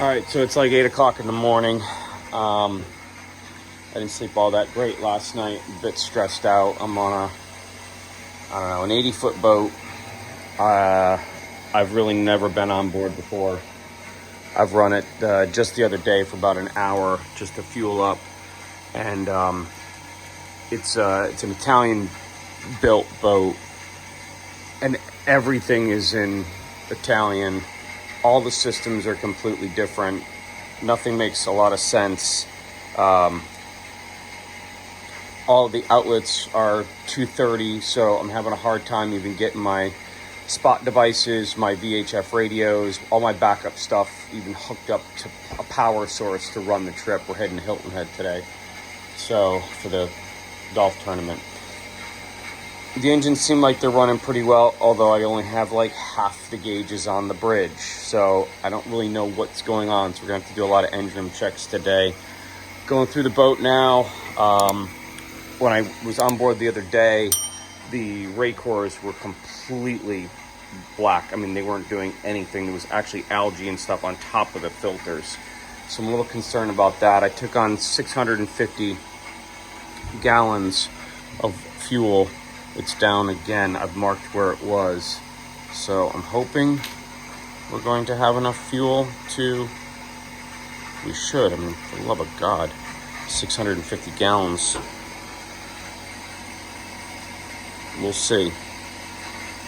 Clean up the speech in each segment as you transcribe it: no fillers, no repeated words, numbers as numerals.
All right, so it's like 8 o'clock in the morning. I didn't sleep all that great last night. A bit stressed out. I'm on an 80-foot boat. I've really never been on board before. I've run it just the other day for about an hour just to fuel up. And it's an Italian-built boat. And everything is in Italian. All the systems are completely different. Nothing makes a lot of sense. All the outlets are 230, so I'm having a hard time even getting my spot devices, my VHF radios, all my backup stuff even hooked up to a power source to run the trip. We're heading to Hilton Head today, so for the golf tournament. The engines seem like they're running pretty well, although I only have like half the gauges on the bridge, so I don't really know what's going on. So we're gonna have to do a lot of engine checks today. Going through the boat now. When I was on board the other day, the ray cores were completely black. I mean, they weren't doing anything. There was actually algae and stuff on top of the filters. So I'm a little concerned about that. I took on 650 gallons of fuel. It's down again. I've marked where it was. So I'm hoping we're going to have enough fuel to... We should. I mean, for the love of God, 650 gallons. We'll see.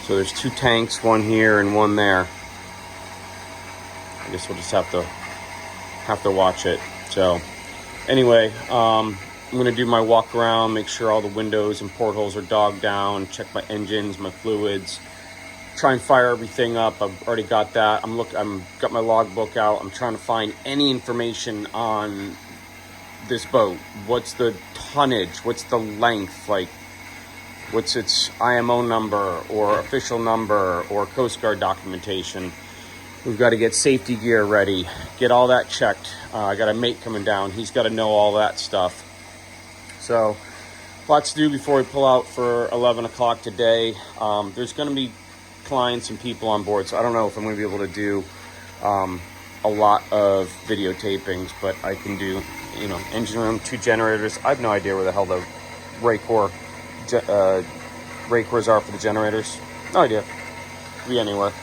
So there's 2 tanks, one here and one there. I guess we'll just have to watch it. So anyway, I'm going to do my walk around, make sure all the windows and portholes are dogged down, check my engines, my fluids, try and fire everything up. I've already got that. I'm got my logbook out. I'm trying to find any information on this boat. What's the tonnage? What's the length? Like, what's its IMO number or official number or Coast Guard documentation? We've got to get safety gear ready, get all that checked. I got a mate coming down. He's got to know all that stuff. So lots to do before we pull out for 11 o'clock today. There's going to be clients and people on board, so I don't know if I'm going to be able to do a lot of videotapings, but I can do, engine room, 2 generators. I have no idea where the hell the ray cores are for the generators. No idea. Could be anywhere.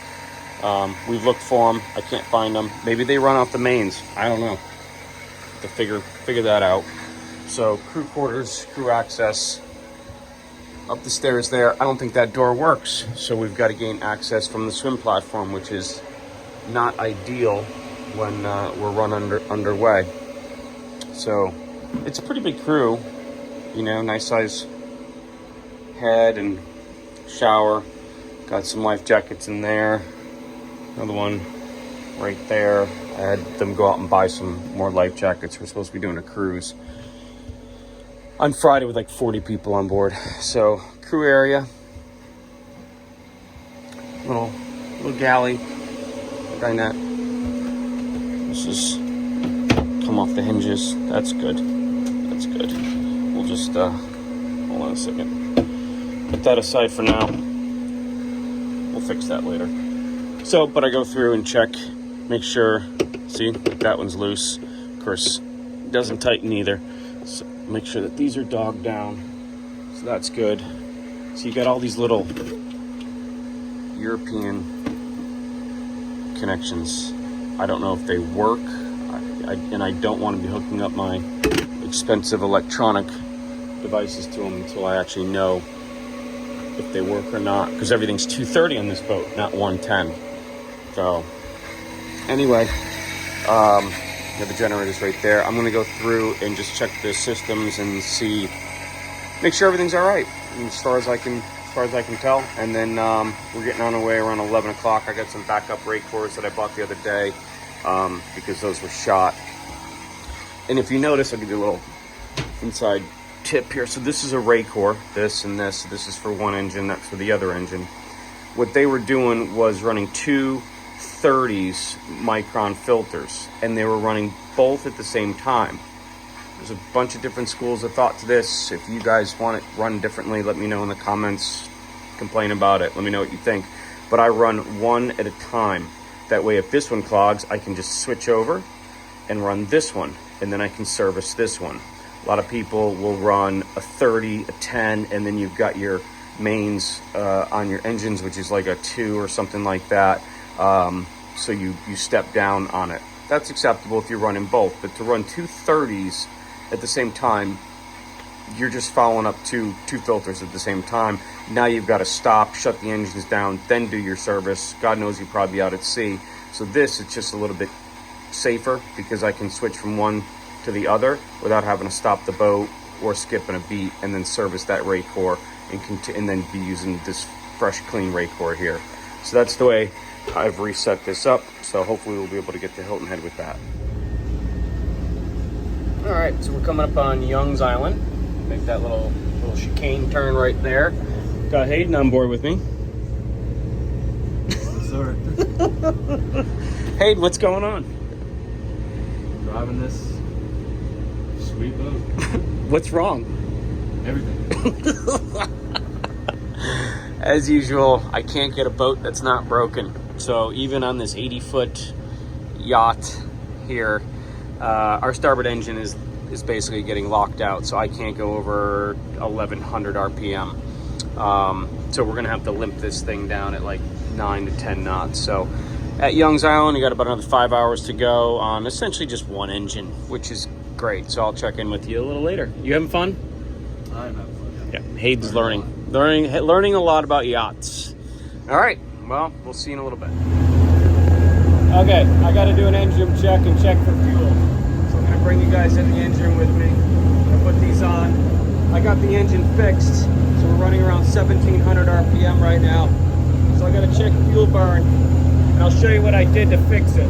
We've looked for them. I can't find them. Maybe they run off the mains. I don't know. To figure that out. So crew quarters, crew access. Up the stairs there. I don't think that door works. So we've got to gain access from the swim platform, which is not ideal when we're underway. So it's a pretty big crew. Nice size head and shower. Got some life jackets in there. Another one right there. I had them go out and buy some more life jackets. We're supposed to be doing a cruise on Friday with like 40 people on board. So crew area. Little galley. Dinette. This is come off the hinges. That's good. That's good. We'll just hold on a second. Put that aside for now. We'll fix that later. So, but I go through and check, make sure, see, that one's loose. Of course, it doesn't tighten either. So make sure that these are dogged down. So that's good. So you got all these little European connections. I don't know if they work. And I don't want to be hooking up my expensive electronic devices to them until I actually know if they work or not, because everything's 230 on this boat, not 110. So anyway, the generator's right there. I'm going to go through and just check the systems and make sure everything's all right, as far as I can tell. And then we're getting on our way around 11 o'clock. I got some backup ray cores that I bought the other day because those were shot. And if you notice, I'll give you a little inside tip here. So this is a ray core, this and this. This is for one engine, that's for the other engine. What they were doing was running 2 30s micron filters, and they were running both at the same time. There's a bunch of different schools of thought to this. If you guys want it run differently, let me know in the comments. Complain about it. Let me know what you think. But I run one at a time. That way, if this one clogs, I can just switch over and run this one, and then I can service this one. A lot of people will run a 30, a 10, and then you've got your mains on your engines, which is like a 2 or something like that. So you step down on it. That's acceptable if you're running both, but to run 2 30s at the same time, you're just following up two filters at the same time. Now you've got to stop, shut the engines down, then do your service. God knows you'll probably be out at sea. So this is just a little bit safer because I can switch from one to the other without having to stop the boat or skipping a beat and then service that rate core and then be using this fresh, clean rate core here. So that's the way I've reset this up. So hopefully we'll be able to get to Hilton Head with that. All right, so we're coming up on Young's Island. Make that little chicane turn right there. Got Hayden on board with me. Sorry. Hayden, what's going on? Driving this sweet boat. What's wrong? Everything. As usual, I can't get a boat that's not broken. So even on this 80-foot yacht here, our starboard engine is basically getting locked out, so I can't go over 1100 RPM. So we're gonna have to limp this thing down at like 9 to 10 knots. So at Young's Island, you got about another 5 hours to go on essentially just one engine, which is great. So I'll check in with you a little later. You having fun? I'm having fun. Yeah, Hayden's learning a lot about yachts. All right, well, we'll see you in a little bit. Okay, I got to do an engine check and check for fuel. So I'm gonna bring you guys in the engine with me. I'm gonna put these on. I got the engine fixed, so we're running around 1700 RPM right now. So I gotta check fuel burn, and I'll show you what I did to fix it.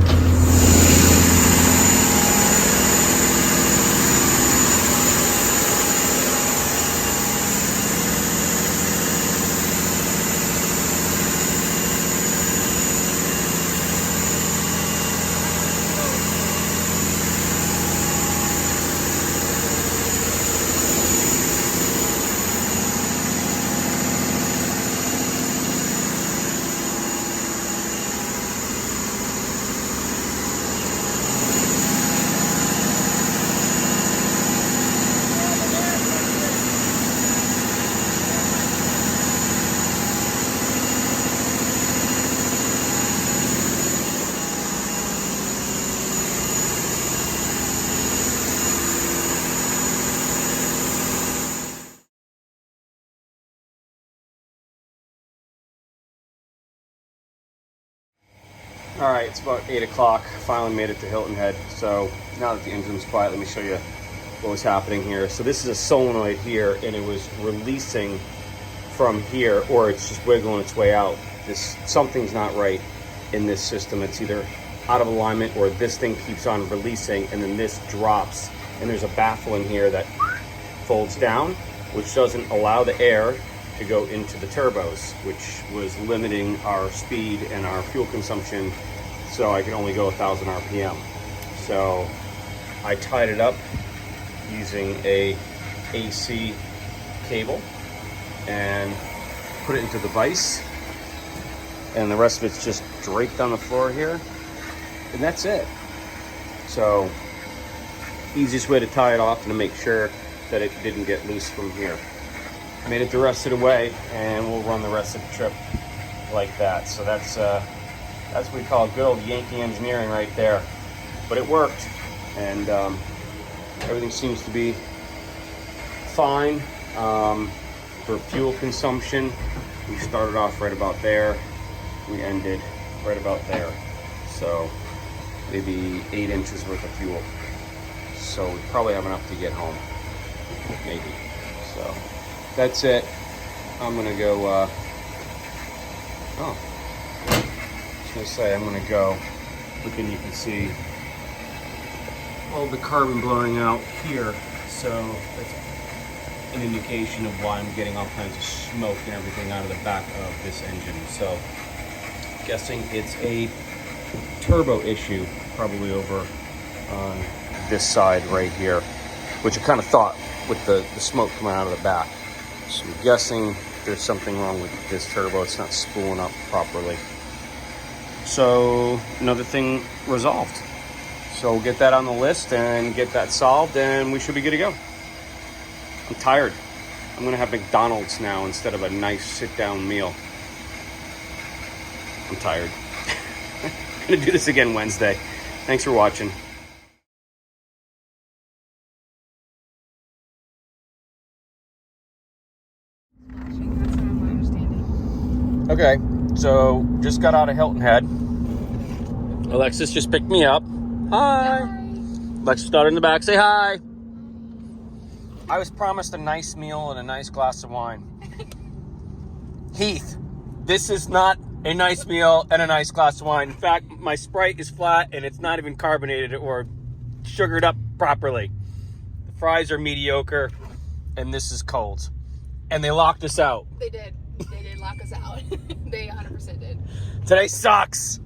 All right, it's about 8 o'clock. Finally made it to Hilton Head. So now that the engine's quiet, let me show you what was happening here. So this is a solenoid here, and it was releasing from here, or it's just wiggling its way out. Something's not right in this system. It's either out of alignment, or this thing keeps on releasing, and then this drops. And there's a baffle in here that folds down, which doesn't allow the air to go into the turbos, which was limiting our speed and our fuel consumption, so I could only go 1000 RPM. So I tied it up using a AC cable and put it into the vise, and the rest of it's just draped on the floor here, and that's it. So easiest way to tie it off and to make sure that it didn't get loose from here. Made it the rest of the way, and we'll run the rest of the trip like that. So that's what we call good old Yankee engineering right there. But it worked, and everything seems to be fine. For fuel consumption, we started off right about there. We ended right about there. So maybe 8 inches worth of fuel. So we probably have enough to get home, maybe. So that's it. I'm gonna go, I was gonna say, I'm gonna go, look, and you can see all the carbon blowing out here. So that's an indication of why I'm getting all kinds of smoke and everything out of the back of this engine. So guessing it's a turbo issue, probably over on this side right here, which I kind of thought with the smoke coming out of the back. So I'm guessing there's something wrong with this turbo. It's not spooling up properly. So another thing resolved. So we'll get that on the list and get that solved, and we should be good to go. I'm tired. I'm gonna have McDonald's now instead of a nice sit-down meal. I'm tired. Gonna do this again Wednesday. Thanks for watching. That's not my understanding. Okay, so just got out of Hilton Head. Alexis just picked me up. Hi. Alexis' daughter in the back. Say hi. I was promised a nice meal and a nice glass of wine. Heath, this is not a nice meal and a nice glass of wine. In fact, my Sprite is flat and it's not even carbonated or sugared up properly. The fries are mediocre and this is cold. And they locked us out. They did. They did lock us out. They 100% did. Today sucks.